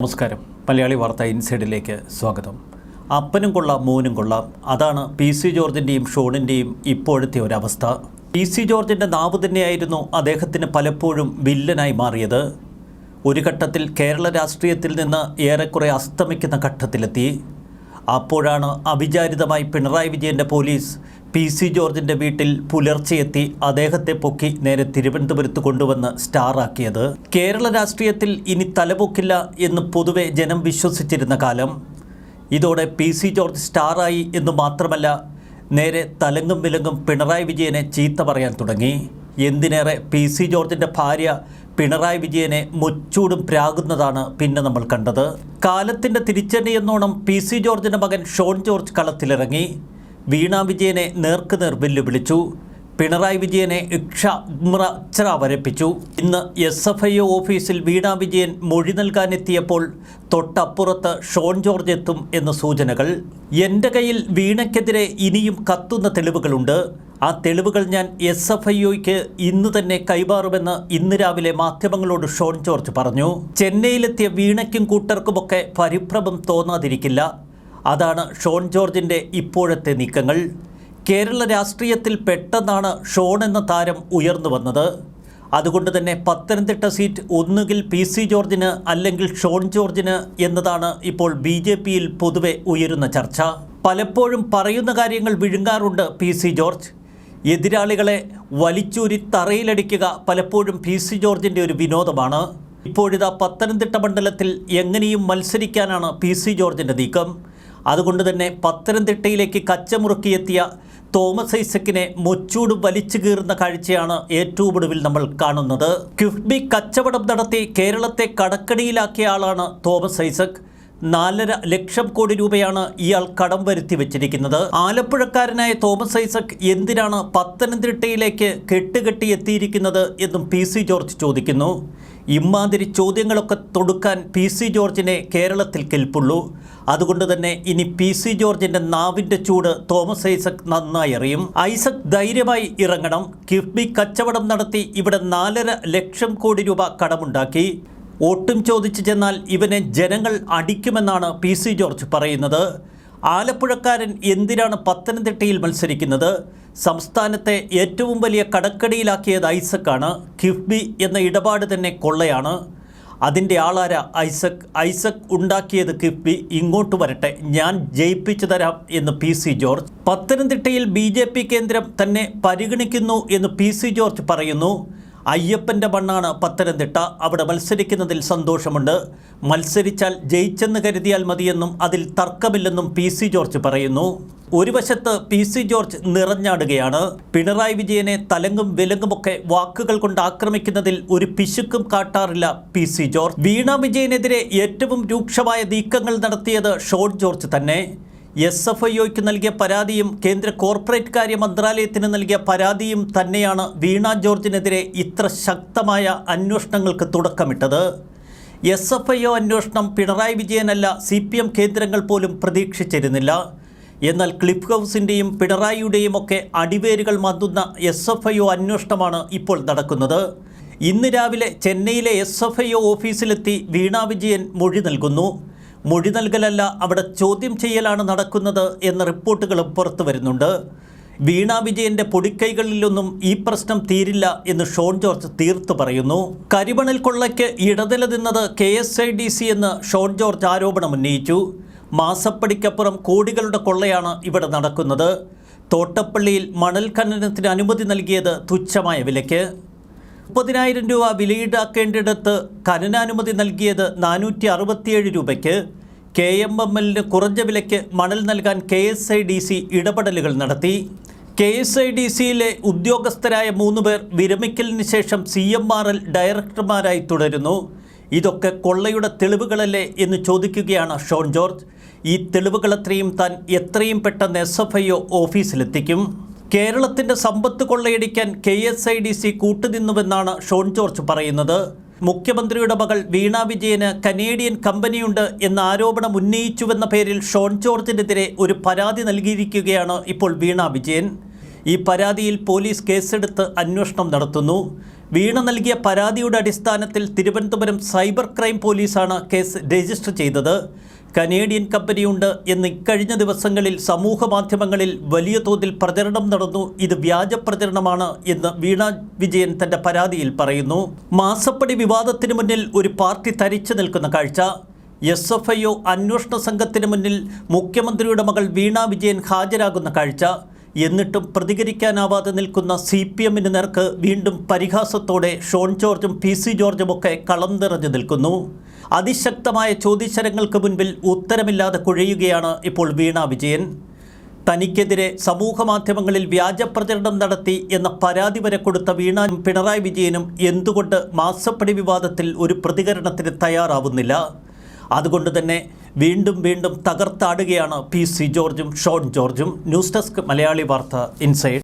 നമസ്കാരം. മലയാളി വാർത്ത ഇൻസൈഡിലേക്ക് സ്വാഗതം. അപ്പനും കൊള്ളാം മോനും കൊള്ളാം, അതാണ് പി സി ജോർജിൻ്റെയും ഷോണിൻ്റെയും ഇപ്പോഴത്തെ ഒരവസ്ഥ. പി സി ജോർജിൻ്റെ നാവ് തന്നെയായിരുന്നു അദ്ദേഹത്തിന് പലപ്പോഴും വില്ലനായി മാറിയത്. ഒരു ഘട്ടത്തിൽ കേരള രാഷ്ട്രീയത്തിൽ നിന്ന് ഏറെക്കുറെ അസ്തമിക്കുന്ന ഘട്ടത്തിലെത്തി. അപ്പോഴാണ് അവിചാരിതമായി പിണറായി വിജയൻ്റെ പോലീസ് പി സി ജോർജിൻ്റെ വീട്ടിൽ പുലർച്ചെയെത്തി അദ്ദേഹത്തെ പൊക്കി നേരെ തിരുവനന്തപുരത്ത് കൊണ്ടുവന്ന് സ്റ്റാറാക്കിയത്. കേരള രാഷ്ട്രീയത്തിൽ ഇനി തലപൊക്കില്ല എന്ന് പൊതുവെ ജനം വിശ്വസിച്ചിരുന്ന കാലം, ഇതോടെ പി സി ജോർജ് സ്റ്റാറായി എന്ന് മാത്രമല്ല, നേരെ തലങ്ങും വിലങ്ങും പിണറായി വിജയനെ ചീത്ത പറയാൻ തുടങ്ങി. എന്തിനേറെ പി സി ജോർജിൻ്റെ ഭാര്യ പിണറായി വിജയനെ മുച്ചൂടും പ്രാകുന്നതാണ് പിന്നെ നമ്മൾ കണ്ടത്. കാലത്തിൻ്റെ തിരിച്ചടി എന്നോണം പി സി ജോർജിൻ്റെ മകൻ ഷോൺ ജോർജ് കളത്തിലിറങ്ങി വീണ വിജയനെ നേർക്കുനേർ വെല്ലുവിളിച്ചു. പിണറായി വിജയനെ ഇക്ഷ വരപ്പിച്ചു. ഇന്ന് SFIO ഓഫീസിൽ വീണ വിജയൻ മൊഴി നൽകാനെത്തിയപ്പോൾ തൊട്ടപ്പുറത്ത് ഷോൺ ജോർജ് എത്തും എന്ന സൂചനകൾ. എൻ്റെ കയ്യിൽ വീണയ്ക്കെതിരെ ഇനിയും കത്തുന്ന തെളിവുകളുണ്ട്. ആ തെളിവുകൾ ഞാൻ SFIOയ്ക്ക് ഇന്ന് തന്നെ കൈമാറുമെന്ന് ഇന്ന് രാവിലെ മാധ്യമങ്ങളോട് ഷോൺ ജോർജ് പറഞ്ഞു. ചെന്നൈയിലെത്തിയ വീണയ്ക്കും കൂട്ടർക്കുമൊക്കെ പരിഭ്രമം തോന്നാതിരിക്കില്ല. അതാണ് ഷോൺ ജോർജിൻ്റെ ഇപ്പോഴത്തെ നീക്കങ്ങൾ. കേരള രാഷ്ട്രീയത്തിൽ പെട്ടെന്നാണ് ഷോൺ എന്ന താരം ഉയർന്നു വന്നത്. അതുകൊണ്ട് തന്നെ പത്തനംതിട്ട സീറ്റ് ഒന്നുകിൽ പി സി ജോർജിന് അല്ലെങ്കിൽ ഷോൺ ജോർജിന് എന്നതാണ് ഇപ്പോൾ BJPയിൽ പൊതുവെ ഉയരുന്ന ചർച്ച. പലപ്പോഴും പറയുന്ന കാര്യങ്ങൾ വിഴുങ്ങാറുണ്ട് പി സി ജോർജ്. എതിരാളികളെ വലിച്ചൂരി തറയിലടിക്കുക പലപ്പോഴും പി സി ജോർജിൻ്റെ ഒരു വിനോദമാണ്. ഇപ്പോഴിതാ പത്തനംതിട്ട മണ്ഡലത്തിൽ എങ്ങനെയും മത്സരിക്കാനാണ് പി സി ജോർജിൻ്റെ നീക്കം. അതുകൊണ്ട് തന്നെ പത്തനംതിട്ടയിലേക്ക് കച്ചമുറുക്കിയെത്തിയ തോമസ് ഐസക്കിനെ മുച്ചൂട് വലിച്ചു കീറുന്ന കാഴ്ചയാണ് ഏറ്റവും ഒടുവിൽ നമ്മൾ കാണുന്നത്. കിഫ്ബി കച്ചവടം നടത്തി കേരളത്തെ കടക്കണിയിലാക്കിയ ആളാണ് തോമസ് ഐസക്. 4.5 ലക്ഷം കോടി രൂപയാണ് ഇയാൾ കടം വരുത്തി വെച്ചിരിക്കുന്നത്. ആലപ്പുഴക്കാരനായ തോമസ് ഐസക് എന്തിനാണ് പത്തനംതിട്ടയിലേക്ക് കെട്ടുകെട്ടി എത്തിയിരിക്കുന്നത് എന്നും പി സി ജോർജ് ചോദിക്കുന്നു. ഇമാതിരി ചോദ്യങ്ങളൊക്കെ തൊടുക്കാൻ പി സി ജോർജിനെ കേരളത്തിൽ കെൽപ്പുള്ളൂ. അതുകൊണ്ട് തന്നെ ഇനി പി സി ജോർജിൻ്റെ നാവിൻ്റെ ചൂട് തോമസ് ഐസക് നന്നായി അറിയും. ഐസക് ധൈര്യമായി ഇറങ്ങണം. കിഫ്ബി കച്ചവടം നടത്തി ഇവിടെ 4.5 ലക്ഷം കോടി രൂപ കടമുണ്ടാക്കി. ഒട്ടും ചോദിച്ചു ചെന്നാൽ ഇവനെ ജനങ്ങൾ അടിക്കുമെന്നാണ് പി സി ജോർജ് പറയുന്നത്. ആലപ്പുഴക്കാരൻ എന്തിനാണ് പത്തനംതിട്ടയിൽ മത്സരിക്കുന്നത്? സംസ്ഥാനത്തെ ഏറ്റവും വലിയ കടക്കടിയിലാക്കിയത് ഐസക്കാണ്. കിഫ്ബി എന്ന ഇടപാട് തന്നെ കൊള്ളയാണ്. അതിൻ്റെ ആളാര ഐസക് ഉണ്ടാക്കിയത് കിഫ്ബി. ഇങ്ങോട്ട് വരട്ടെ, ഞാൻ ജയിപ്പിച്ചു തരാം എന്ന് പി സി ജോർജ്. പത്തനംതിട്ടയിൽ BJP കേന്ദ്രം തന്നെ പരിഗണിക്കുന്നു എന്ന് പി സി ജോർജ് പറയുന്നു. അയ്യപ്പൻ്റെ മണ്ണാണ് പത്തനംതിട്ട. അവിടെ മത്സരിക്കുന്നതിൽ സന്തോഷമുണ്ട്. മത്സരിച്ചാൽ ജയിച്ചെന്ന് കരുതിയാൽ മതിയെന്നും അതിൽ തർക്കമില്ലെന്നും പി സി ജോർജ് പറയുന്നു. ഒരു വശത്ത് പി സി ജോർജ് നിറഞ്ഞാടുകയാണ്. പിണറായി വിജയനെ തലങ്ങും വിലങ്ങുമൊക്കെ വാക്കുകൾ കൊണ്ട് ആക്രമിക്കുന്നതിൽ ഒരു പിശുക്കും കാട്ടാറില്ല പി സി ജോർജ്. വീണ വിജയനെതിരെ ഏറ്റവും രൂക്ഷമായ നീക്കങ്ങൾ നടത്തിയത് ഷോൺ ജോർജ് തന്നെ. SFIOയ്ക്ക് നൽകിയ പരാതിയും കേന്ദ്ര കോർപ്പറേറ്റ് കാര്യ മന്ത്രാലയത്തിന് നൽകിയ പരാതിയും തന്നെയാണ് വീണ ജോർജിനെതിരെ ഇത്ര ശക്തമായ അന്വേഷണങ്ങൾക്ക് തുടക്കമിട്ടത്. SFIO അന്വേഷണം പിണറായി വിജയനല്ല CPM കേന്ദ്രങ്ങൾ പോലും പ്രതീക്ഷിച്ചിരുന്നില്ല. എന്നാൽ ക്ലിഫ് ഹൗസിൻ്റെയും പിണറായിയുടെയും ഒക്കെ അടിവേരുകൾ മാന്തുന്ന SFIO അന്വേഷണമാണ് ഇപ്പോൾ നടക്കുന്നത്. ഇന്ന് രാവിലെ ചെന്നൈയിലെ SFIO ഓഫീസിലെത്തി വീണ വിജയൻ മൊഴി നൽകുന്നു. മൊഴി നൽകലല്ല, അവിടെ ചോദ്യം ചെയ്യലാണ് നടക്കുന്നത് എന്ന റിപ്പോർട്ടുകളും പുറത്തു വരുന്നുണ്ട്. വീണ വിജയൻ്റെ പൊടിക്കൈകളിലൊന്നും ഈ പ്രശ്നം തീരില്ല എന്ന് ഷോൺ ജോർജ് തീർത്തു പറയുന്നു. കരിമണൽ കൊള്ളയ്ക്ക് ഇടനില നിന്നത് KSIDC എന്ന് ഷോൺ ജോർജ് ആരോപണം ഉന്നയിച്ചു. മാസപ്പടിക്കപ്പുറം കോടികളുടെ കൊള്ളയാണ് ഇവിടെ നടക്കുന്നത്. തോട്ടപ്പള്ളിയിൽ മണൽ ഖനനത്തിന് അനുമതി നൽകിയത് തുച്ഛമായ വിലയ്ക്ക്. 30,000 രൂപ വിലയിടാക്കേണ്ടിടത്ത് ഖനനാനുമതി നൽകിയത് 467 രൂപയ്ക്ക്. KMMLന് കുറഞ്ഞ വിലയ്ക്ക് മണൽ നൽകാൻ KSIDC ഇടപെടലുകൾ നടത്തി. KSIDCയിലെ ഉദ്യോഗസ്ഥരായ 3 പേർ വിരമിക്കലിന് ശേഷം CMRL ഡയറക്ടർമാരായി തുടരുന്നു. ഇതൊക്കെ കൊള്ളയുടെ തെളിവുകളല്ലേ എന്ന് ചോദിക്കുകയാണ് ഷോൺ ജോർജ്. ഈ തെളിവുകളത്രയും താൻ എത്രയും പെട്ടെന്ന് SFIO ഓഫീസിലെത്തിക്കും. കേരളത്തിൻ്റെ സമ്പത്ത് കൊള്ളയടിക്കാൻ KSIDC കൂട്ടുനിന്നുവെന്നാണ് ഷോൺ ജോർജ് പറയുന്നത്. മുഖ്യമന്ത്രിയുടെ മകൾ വീണ വിജയന് കനേഡിയൻ കമ്പനിയുണ്ട് എന്ന ആരോപണം ഉന്നയിച്ചുവെന്ന പേരിൽ ഷോൺ ജോർജിനെതിരെ ഒരു പരാതി നൽകിയിരിക്കുകയാണ് ഇപ്പോൾ വീണ വിജയൻ. ഈ പരാതിയിൽ പോലീസ് കേസെടുത്ത് അന്വേഷണം നടത്തുന്നു. വീണ നൽകിയ പരാതിയുടെ അടിസ്ഥാനത്തിൽ തിരുവനന്തപുരം സൈബർ ക്രൈം പോലീസാണ് കേസ് രജിസ്റ്റർ ചെയ്തത്. കനേഡിയൻ കമ്പനിയുണ്ട് എന്ന് ഇക്കഴിഞ്ഞ ദിവസങ്ങളിൽ സമൂഹ മാധ്യമങ്ങളിൽ വലിയ തോതിൽ പ്രചരണം നടന്നു. ഇത് വ്യാജ പ്രചരണമാണ് എന്ന് വീണ വിജയൻ തൻ്റെ പരാതിയിൽ പറയുന്നു. മാസപ്പടി വിവാദത്തിന് മുന്നിൽ ഒരു പാർട്ടി തരിച്ചു നിൽക്കുന്ന കാഴ്ച. SFIO അന്വേഷണ സംഘത്തിന് മുന്നിൽ മുഖ്യമന്ത്രിയുടെ മകൾ വീണ വിജയൻ ഹാജരാകുന്ന കാഴ്ച. എന്നിട്ടും പ്രതികരിക്കാനാവാതെ നിൽക്കുന്ന CPMന് നേർക്ക് വീണ്ടും പരിഹാസത്തോടെ ഷോൺ ജോർജും PC ജോർജുമൊക്കെ കളം നിറഞ്ഞു നിൽക്കുന്നു. അതിശക്തമായ ചോദ്യശരങ്ങൾക്ക് മുൻപിൽ ഉത്തരമില്ലാതെ കുഴയുകയാണ് ഇപ്പോൾ വീണ വിജയൻ. തനിക്കെതിരെ സമൂഹമാധ്യമങ്ങളിൽ വ്യാജപ്രചരണം നടത്തി എന്ന പരാതി വരെ കൊടുത്ത വീണ പിണറായി വിജയനും എന്തുകൊണ്ട് മാസപ്പടി വിവാദത്തിൽ ഒരു പ്രതികരണത്തിന് തയ്യാറാവുന്നില്ല? അതുകൊണ്ട് തന്നെ വീണ്ടും തകർത്താടുകയാണ് PC ജോർജും ഷോൺ ജോർജും. ന്യൂസ് ഡെസ്ക് മലയാളി വാർത്ത ഇൻസൈഡ്.